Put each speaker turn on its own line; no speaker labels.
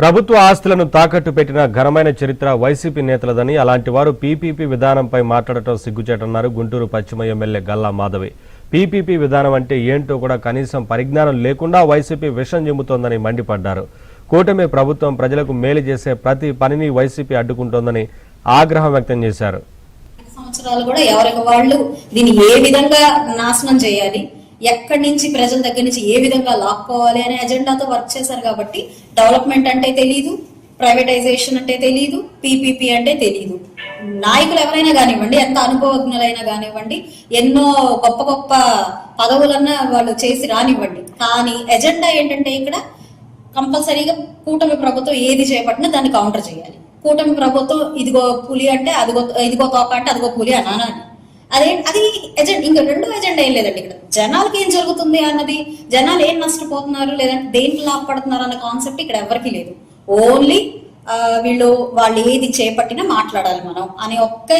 ప్రభుత్వ ఆస్తులను తాకట్టు పెట్టిన ఘనమైన చరిత్ర వైసీపీ నేతలదని, అలాంటి వారు పీపీపీ విధానంపై మాట్లాడటం సిగ్గుచేటన్నారు గుంటూరు పశ్చిమ ఎమ్మెల్యే గల్లా మాధవి. పీపీపీ విధానం అంటే ఏంటో కూడా కనీసం పరిజ్ఞానం లేకుండా వైసీపీ విషం చెబుతోందని మండిపడ్డారు. కూటమి ప్రభుత్వం ప్రజలకు మేలు చేసే ప్రతి పనిని వైసీపీ అడ్డుకుంటోందని ఆగ్రహం వ్యక్తం చేశారు.
సంవత్సరాలు కూడా ఎవరికి వాళ్ళు దీన్ని ఏ విధంగా నాశనం చేయాలి, ఎక్కడి నుంచి ప్రజల దగ్గర నుంచి ఏ విధంగా లాక్కోవాలి అనే ఎజెండాతో వర్క్ చేశారు. కాబట్టి డెవలప్మెంట్ అంటే తెలీదు, ప్రైవేటైజేషన్ అంటే తెలీదు, పీపీపీ అంటే తెలీదు. నాయకులు ఎవరైనా కానివ్వండి, ఎంత అనుభవజ్ఞులైనా కానివ్వండి, ఎన్నో గొప్ప గొప్ప పదవులన్నా వాళ్ళు చేసి రానివ్వండి, కానీ ఎజెండా ఏంటంటే ఇక్కడ కంపల్సరీగా కూటమి ప్రభుత్వం ఏది చేపట్టినా దాన్ని కౌంటర్ చేయాలి. కూటమి ప్రభుత్వం ఇదిగో పులి అంటే ఇదిగో తోక అంటే అదిగో పులి అనాలి. అది ఎజెండా. ఇంకా రెండో ఎజెండా ఏం లేదండి. ఇక్కడ జనాలకి ఏం జరుగుతుంది అన్నది, జనాలు ఏం నష్టపోతున్నారు లేదంటే దేంట్లో లాభపడుతున్నారు అన్న కాన్సెప్ట్ ఇక్కడ ఎవరికి లేదు. ఓన్లీ వాళ్ళు ఏది చేపట్టినా మాట్లాడాలి మనం అనే ఒక్క